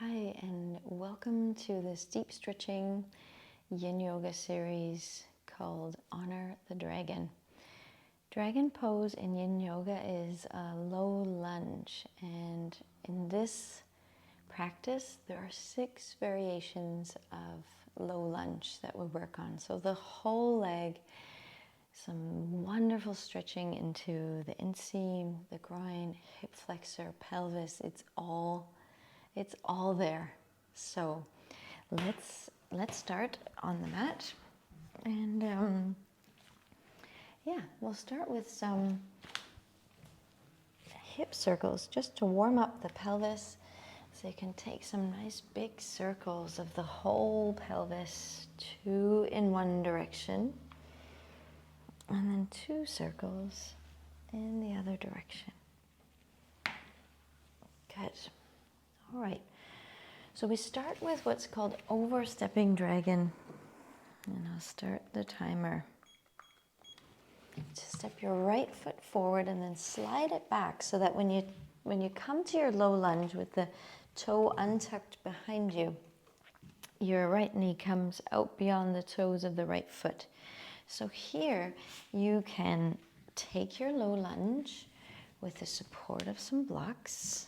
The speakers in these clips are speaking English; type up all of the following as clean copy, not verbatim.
Hi, and welcome to this deep stretching Yin Yoga series called Honor the Dragon. Dragon pose in Yin Yoga is a low lunge, and in this practice there are 6 variations of low lunge that we work on. So the whole leg, some wonderful stretching into the inseam, the groin, hip flexor, pelvis. It's all there. So let's start on the mat, and we'll start with some hip circles just to warm up the pelvis. So you can take some nice big circles of the whole pelvis, 2 in one direction, and then 2 circles in the other direction. Good. All right. So we start with what's called overstepping dragon, and I'll start the timer. Just step your right foot forward and then slide it back so that when you come to your low lunge with the toe untucked behind you, your right knee comes out beyond the toes of the right foot. So here you can take your low lunge with the support of some blocks.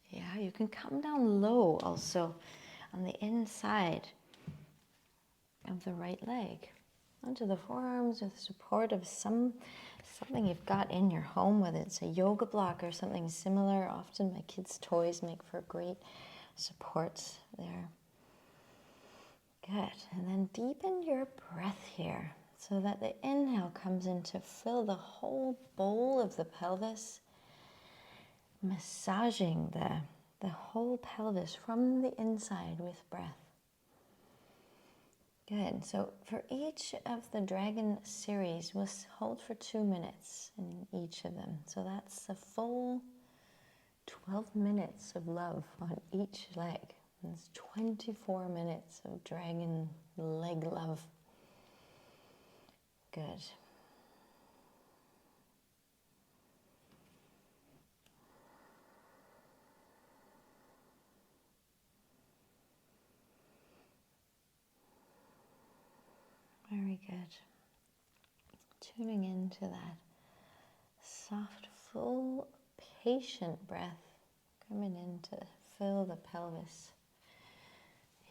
Yeah, you can come down low also on the inside of the right leg, onto the forearms with the support of something you've got in your home, whether it's a yoga block or something similar. Often my kids' toys make for great supports there. Good. And then deepen your breath here so that the inhale comes in to fill the whole bowl of the pelvis, massaging the whole pelvis from the inside with breath. Good. So for each of the dragon series, we'll hold for 2 minutes in each of them. So that's a full 12 minutes of love on each leg. It's 24 minutes of dragon leg love. Good. Very good. Tuning into that soft, full, patient breath coming in to fill the pelvis.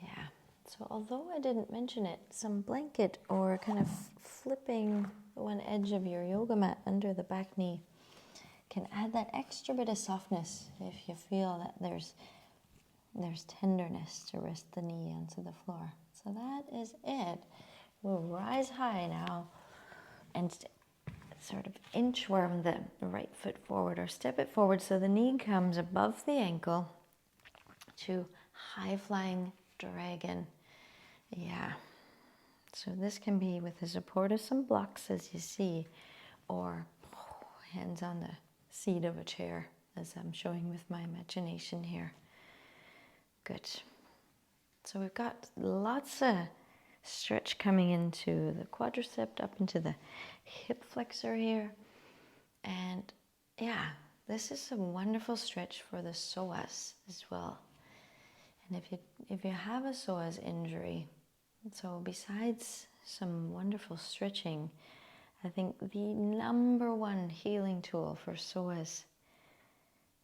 Yeah. So although I didn't mention it, some blanket or kind of flipping one edge of your yoga mat under the back knee can add that extra bit of softness if you feel that there's tenderness to rest the knee onto the floor. So that is it. We'll rise high now and sort of inchworm the right foot forward or step it forward so the knee comes above the ankle to high flying dragon. Yeah. So this can be with the support of some blocks as you see, or hands on the seat of a chair as I'm showing with my imagination here. Good. So we've got lots of stretch coming into the quadricep, up into the hip flexor here. And yeah, this is a wonderful stretch for the psoas as well. And if you have a psoas injury, so besides some wonderful stretching, I think the number one healing tool for psoas,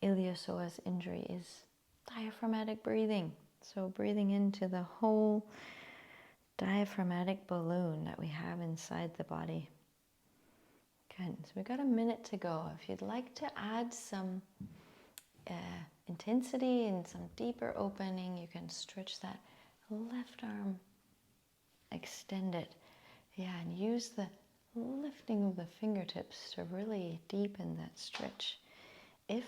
iliopsoas injury is diaphragmatic breathing. So breathing into the whole diaphragmatic balloon that we have inside the body. Good. So we've got a minute to go. If you'd like to add some intensity and some deeper opening, you can stretch that left arm, extend it. Yeah, and use the lifting of the fingertips to really deepen that stretch, if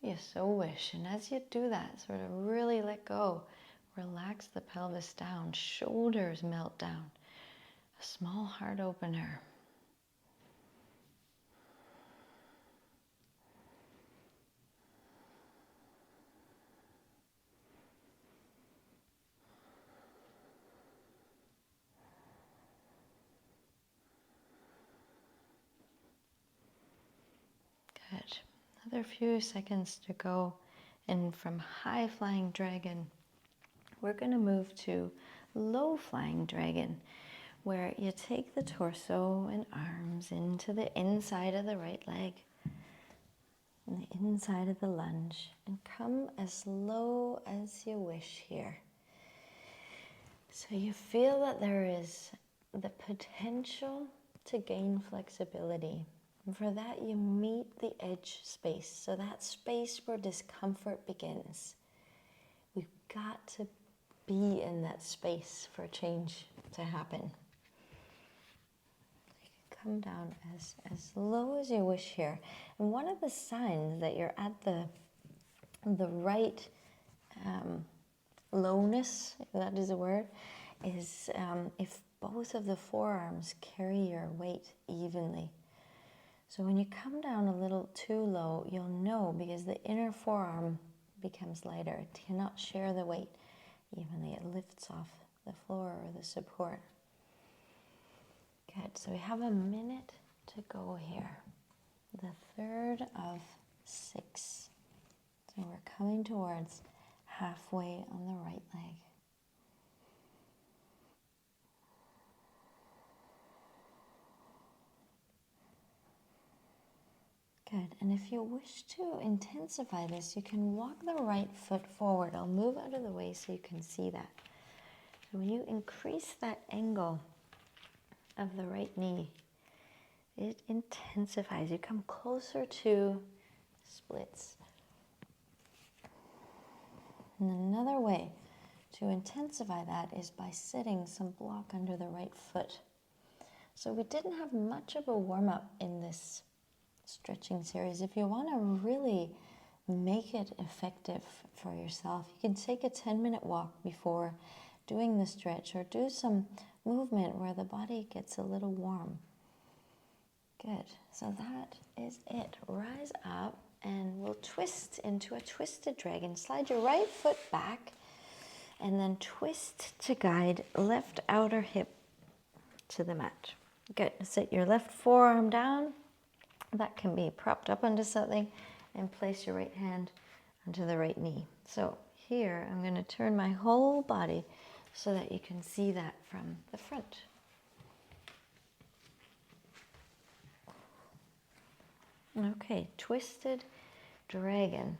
you so wish. And as you do that, sort of really let go. Relax the pelvis down, shoulders melt down. A small heart opener. Good. Another few seconds to go. And from high flying dragon, we're going to move to low flying dragon, where you take the torso and arms into the inside of the right leg and the inside of the lunge, and come as low as you wish here. So you feel that there is the potential to gain flexibility. And for that, you meet the edge space. So that space where discomfort begins. We've got to be in that space for change to happen. You can come down as low as you wish here. And one of the signs that you're at the right lowness, if that is a word, is if both of the forearms carry your weight evenly. So when you come down a little too low, you'll know, because the inner forearm becomes lighter. It cannot share the weight evenly. It lifts off the floor or the support. Good. So we have a minute to go here. The third of 6. So we're coming towards halfway on the right leg. Good. And if you wish to intensify this, you can walk the right foot forward. I'll move out of the way so you can see that. So when you increase that angle of the right knee, it intensifies. You come closer to splits. And another way to intensify that is by sitting some block under the right foot. So we didn't have much of a warm-up in this stretching series. If you want to really make it effective for yourself, you can take a 10-minute walk before doing the stretch, or do some movement where the body gets a little warm. Good. So that is it. Rise up and we'll twist into a twisted dragon. Slide your right foot back and then twist to guide left outer hip to the mat. Good. Sit your left forearm down. That can be propped up onto something, and place your right hand onto the right knee. So here I'm going to turn my whole body so that you can see that from the front. Okay, twisted dragon.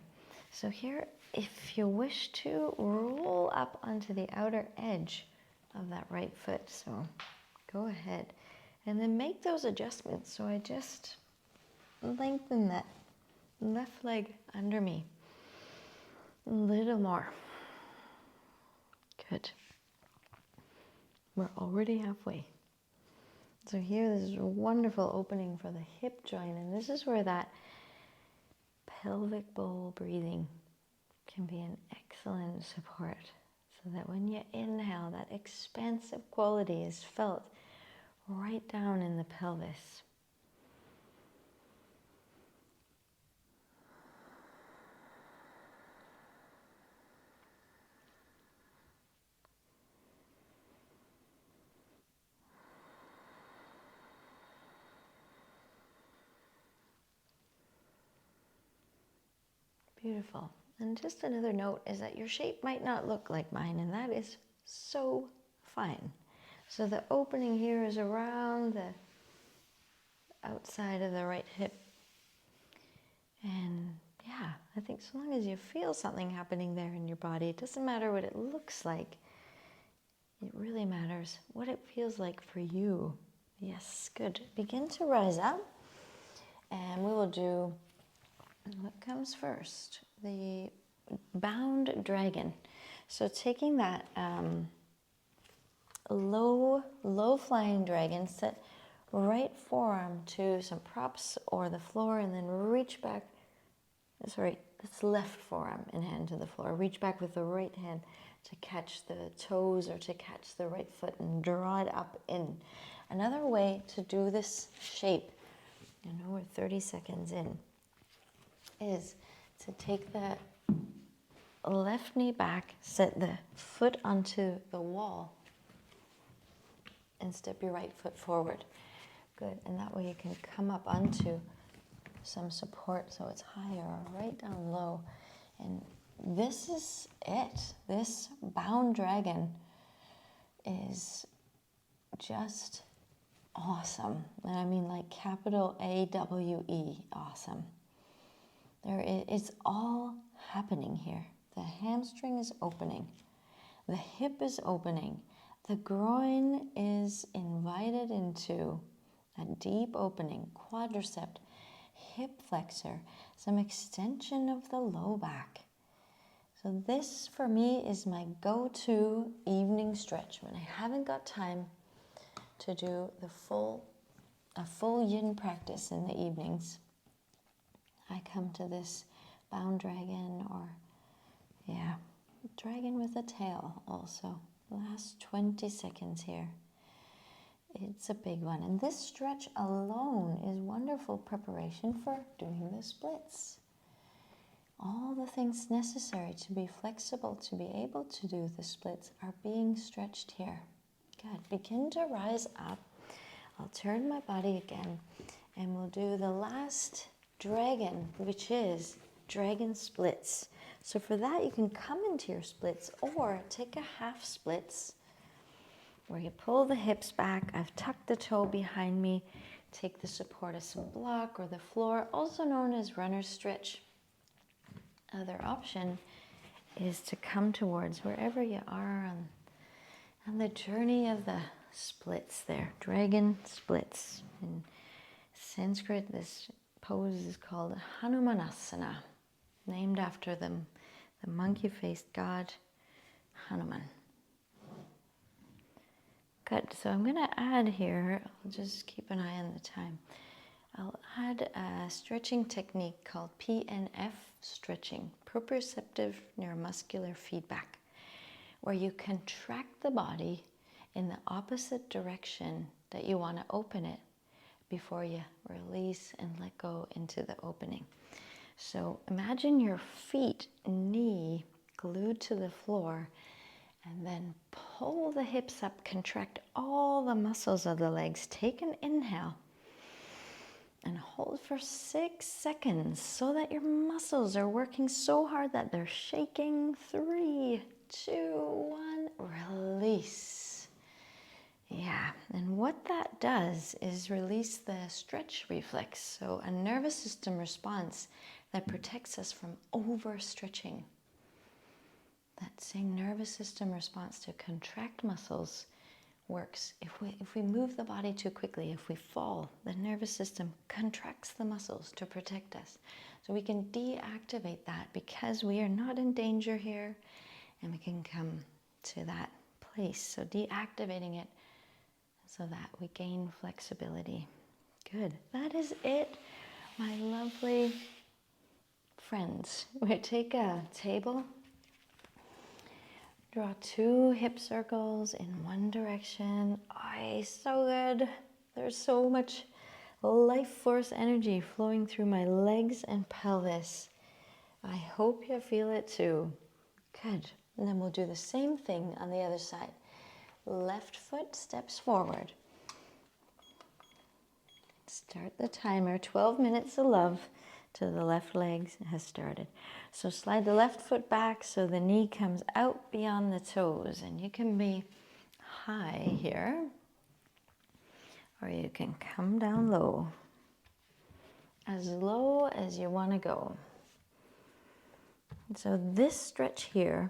So here, if you wish to, roll up onto the outer edge of that right foot. So go ahead and then make those adjustments. So I just lengthen that left leg under me a little more. Good. We're already halfway. So here, this is a wonderful opening for the hip joint, and this is where that pelvic bowl breathing can be an excellent support, so that when you inhale, that expansive quality is felt right down in the pelvis. Beautiful. And just another note is that your shape might not look like mine, and that is so fine. So the opening here is around the outside of the right hip. And yeah, I think so long as you feel something happening there in your body, it doesn't matter what it looks like. It really matters what it feels like for you. Yes, good. Begin to rise up, and we will do what comes first, the bound dragon. So taking that low flying dragon, set right forearm to some props or the floor, and then reach back. Sorry, that's left forearm and hand to the floor. Reach back with the right hand to catch the toes or to catch the right foot and draw it up in. Another way to do this shape, I know we're 30 seconds in, is to take the left knee back, set the foot onto the wall, and step your right foot forward. Good, and that way you can come up onto some support so it's higher, or right down low, and this is it. This bound dragon is just awesome. And I mean like capital AWE, awesome. It's all happening here. The hamstring is opening. The hip is opening. The groin is invited into a deep opening. Quadricep, hip flexor, some extension of the low back. So this for me is my go-to evening stretch when I haven't got time to do a full yin practice in the evenings. I come to this bound dragon, or dragon with a tail also. Last 20 seconds here. It's a big one. And this stretch alone is wonderful preparation for doing the splits. All the things necessary to be flexible, to be able to do the splits are being stretched here. Good. Begin to rise up. I'll turn my body again and we'll do the last dragon, which is dragon splits. So for that, you can come into your splits or take a half splits where you pull the hips back. I've tucked the toe behind me. Take the support of some block or the floor, also known as runner's stretch. Other option is to come towards wherever you are on the journey of the splits there. Dragon splits. In Sanskrit, this pose is called Hanumanasana, named after the monkey-faced god Hanuman. Good, so I'm going to add here, I'll just keep an eye on the time. I'll add a stretching technique called PNF stretching, proprioceptive neuromuscular feedback, where you contract the body in the opposite direction that you want to open it before you release and let go into the opening. So imagine your feet, knee glued to the floor, and then pull the hips up, contract all the muscles of the legs. Take an inhale and hold for 6 seconds so that your muscles are working so hard that they're shaking. 3, 2, 1, release. Yeah, and what that does is release the stretch reflex, so a nervous system response that protects us from overstretching. That same nervous system response to contract muscles works. If we move the body too quickly, if we fall, the nervous system contracts the muscles to protect us. So we can deactivate that because we are not in danger here, and we can come to that place. So deactivating it so that we gain flexibility. Good. That is it, my lovely friends. We take a table. Draw 2 hip circles in one direction. Oh, so good. There's so much life force energy flowing through my legs and pelvis. I hope you feel it too. Good. And then we'll do the same thing on the other side. Left foot steps forward. Start the timer. 12 minutes of love to the left leg has started. So slide the left foot back so the knee comes out beyond the toes. And you can be high here, or you can come down low as you want to go. So this stretch here,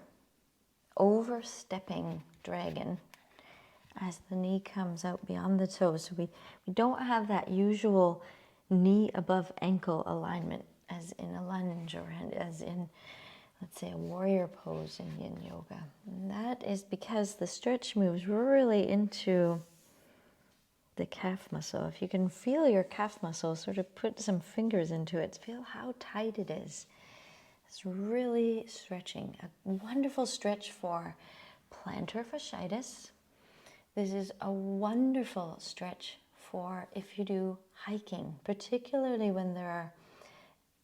overstepping dragon, as the knee comes out beyond the toes. So we don't have that usual knee above ankle alignment as in a lunge or as in, let's say, a warrior pose in Yin Yoga. And that is because the stretch moves really into the calf muscle. If you can feel your calf muscle, sort of put some fingers into it, feel how tight it is. It's really stretching. A wonderful stretch for plantar fasciitis. This is a wonderful stretch for if you do hiking, particularly when there are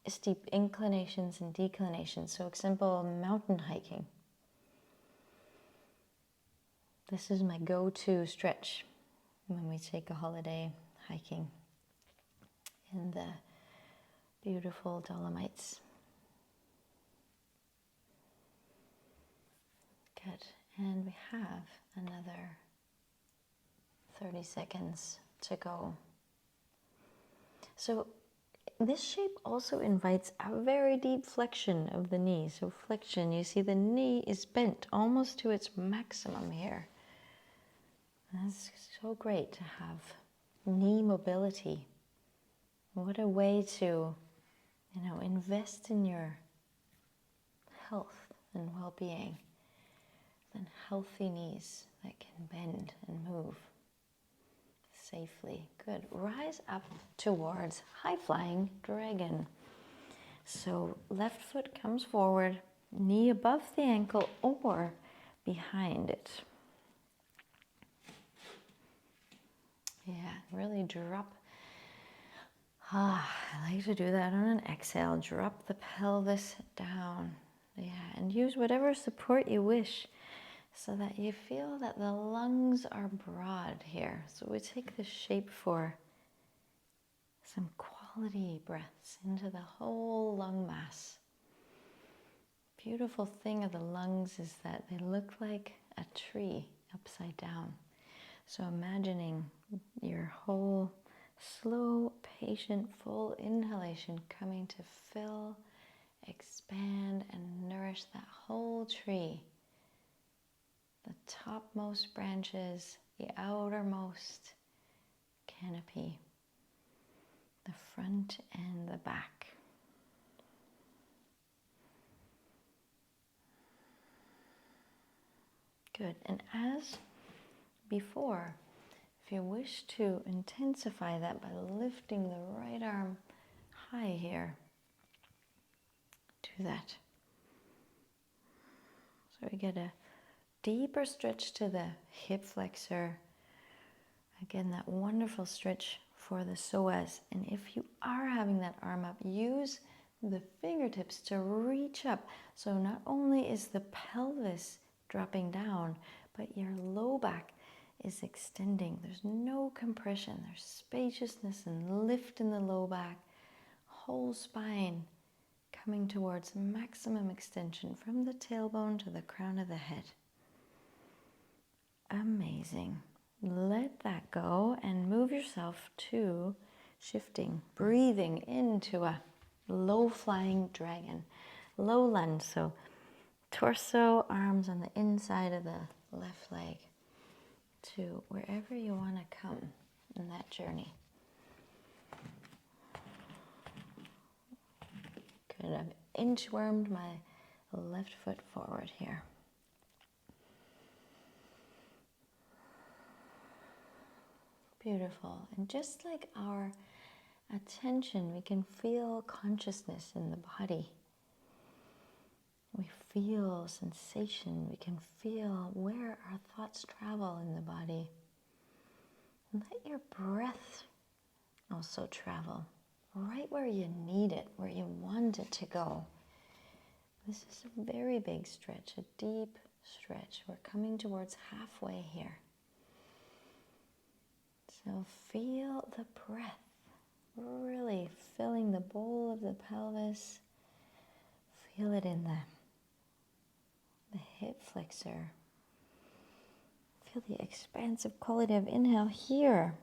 steep inclinations and declinations. So example, mountain hiking. This is my go-to stretch when we take a holiday hiking in the beautiful Dolomites. Good. And we have another 30 seconds to go. So this shape also invites a very deep flexion of the knee. So flexion, you see the knee is bent almost to its maximum here. That's so great to have knee mobility. What a way to, invest in your health and well-being. Then healthy knees that can bend and move safely. Good. Rise up towards high-flying dragon. So left foot comes forward, knee above the ankle or behind it. Yeah, really drop. I like to do that on an exhale. Drop the pelvis down. Yeah, and use whatever support you wish so that you feel that the lungs are broad here. So we take the shape for some quality breaths into the whole lung mass. Beautiful thing of the lungs is that they look like a tree upside down. So imagining your whole slow, patient, full inhalation coming to fill, expand, and nourish that whole tree. The topmost branches, the outermost canopy, the front and the back. Good. And as before, if you wish to intensify that by lifting the right arm high here, do that. So we get a deeper stretch to the hip flexor. Again, that wonderful stretch for the psoas. And if you are having that arm up, use the fingertips to reach up. So not only is the pelvis dropping down, but your low back is extending. There's no compression. There's spaciousness and lift in the low back. Whole spine coming towards maximum extension from the tailbone to the crown of the head. Amazing. Let that go and move yourself to shifting, breathing into a low-flying dragon, low lunge. So torso, arms on the inside of the left leg to wherever you want to come in that journey. Good. I've inchwormed my left foot forward here. Beautiful. And just like our attention, we can feel consciousness in the body. We feel sensation. We can feel where our thoughts travel in the body. And let your breath also travel right where you need it, where you want it to go. This is a very big stretch, a deep stretch. We're coming towards halfway here. So feel the breath, really filling the bowl of the pelvis. Feel it in the hip flexor. Feel the expansive quality of inhale here.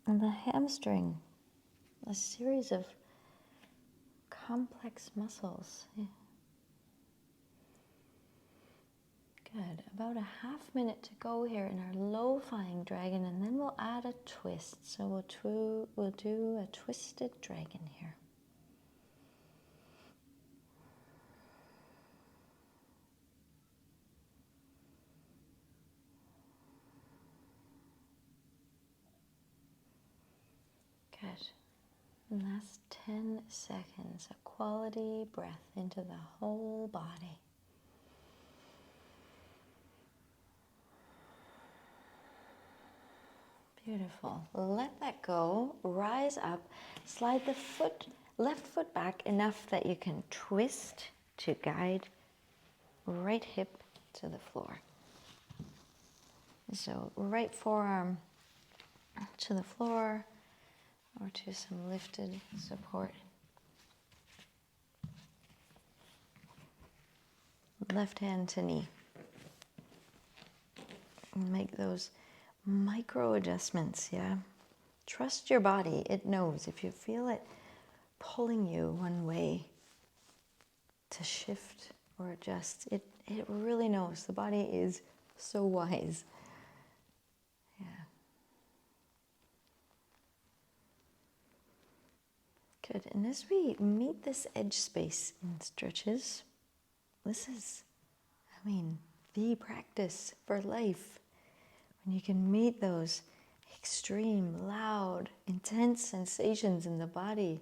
And the hamstring, a series of complex muscles. Yeah. Good. About a half minute to go here in our low-flying dragon, and then we'll add a twist. So we'll do a twisted dragon here. Good. Last 10 seconds, a quality breath into the whole body. Beautiful. Let that go. Rise up. Slide the left foot back enough that you can twist to guide right hip to the floor. So right forearm to the floor or to some lifted support. Left hand to knee. And make those micro adjustments, yeah? Trust your body. It knows. If you feel it pulling you one way to shift or adjust, it really knows. The body is so wise. Yeah. Good. And as we meet this edge space in stretches, this is, the practice for life. When you can meet those extreme, loud, intense sensations in the body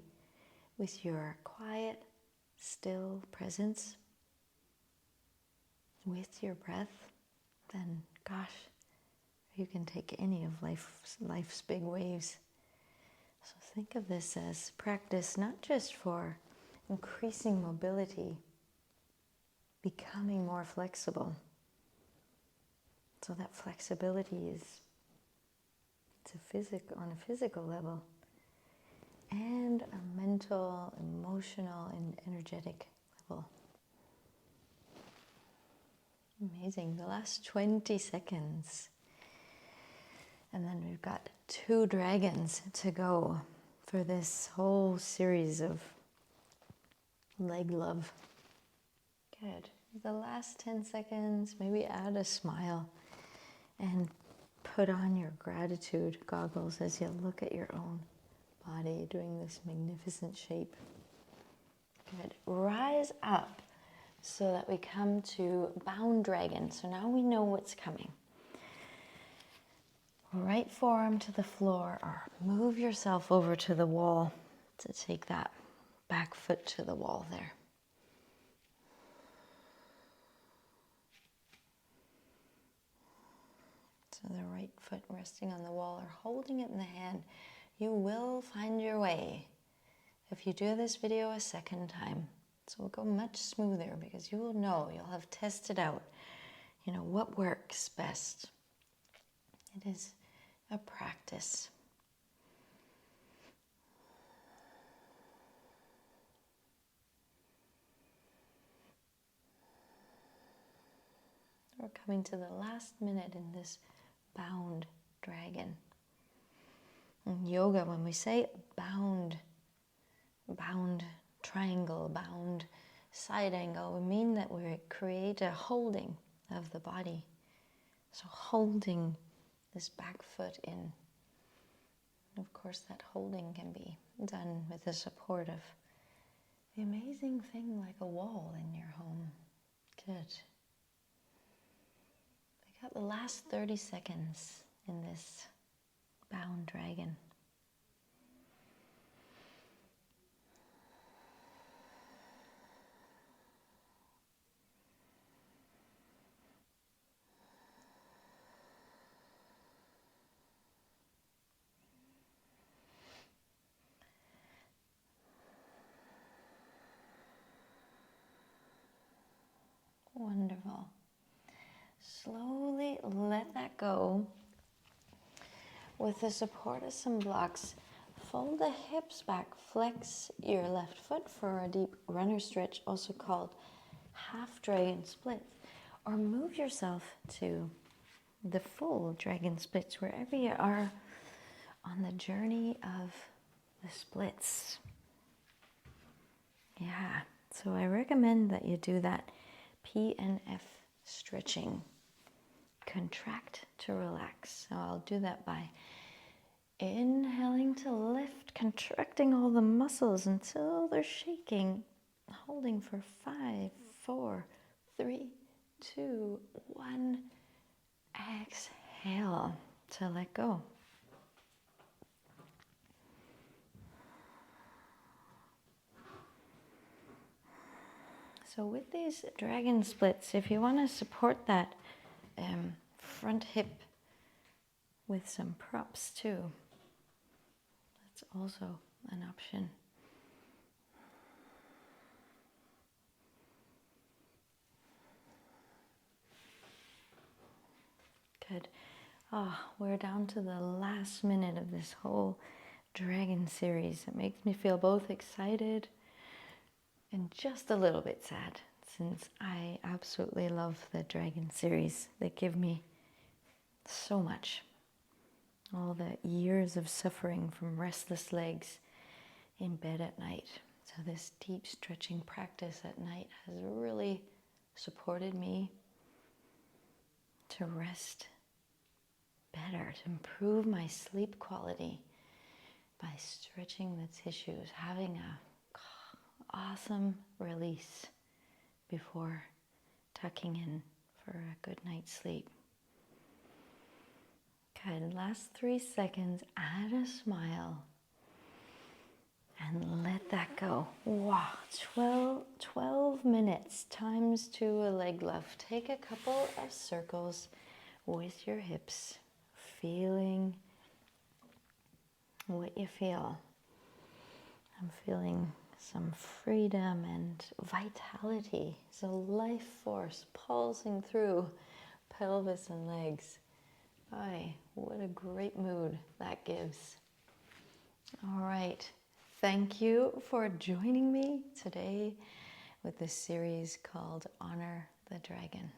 with your quiet, still presence, with your breath, then gosh, you can take any of life's big waves. So think of this as practice not just for increasing mobility, becoming more flexible. So that flexibility is on a physical level, and a mental, emotional, and energetic level. Amazing. The last 20 seconds. And then we've got 2 dragons to go for this whole series of leg love. Good. The last 10 seconds, maybe add a smile and put on your gratitude goggles as you look at your own body doing this magnificent shape. Good. Rise up so that we come to bound dragon. So now we know what's coming. Right forearm to the floor, or move yourself over to the wall to take that back foot to the wall there. So the right foot resting on the wall or holding it in the hand. You will find your way if you do this video a second time. So it'll go much smoother because you will know, you'll have tested out, what works best. It is a practice. We're coming to the last minute in this bound dragon. In yoga, when we say bound triangle, bound side angle, we mean that we create a holding of the body. So holding this back foot in. Of course, that holding can be done with the support of the amazing thing like a wall in your home. Good. We got the last 30 seconds in this bound dragon. Wonderful. Slowly let that go. With the support of some blocks, fold the hips back, flex your left foot for a deep runner stretch, also called half dragon splits, or move yourself to the full dragon splits, wherever you are on the journey of the splits. Yeah, so I recommend that you do that PNF stretching. Contract to relax. So I'll do that by inhaling to lift, contracting all the muscles until they're shaking. Holding for 5, 4, 3, 2, 1. Exhale to let go. So with these dragon splits, if you want to support that front hip with some props too, that's also an option. Good. We're down to the last minute of this whole dragon series. It makes me feel both excited and just a little bit sad, since I absolutely love the dragon series. They give me so much. All the years of suffering from restless legs in bed at night. So this deep stretching practice at night has really supported me to rest better, to improve my sleep quality by stretching the tissues, having a awesome release before tucking in for a good night's sleep. Good, last 3 seconds, add a smile and let that go. Wow, 12 minutes times 2 a leg lift. Take a couple of circles with your hips, feeling what you feel. I'm feeling some freedom and vitality. So life force pulsing through pelvis and legs. Ay, what a great mood that gives. All right. Thank you for joining me today with this series called Honor the Dragon.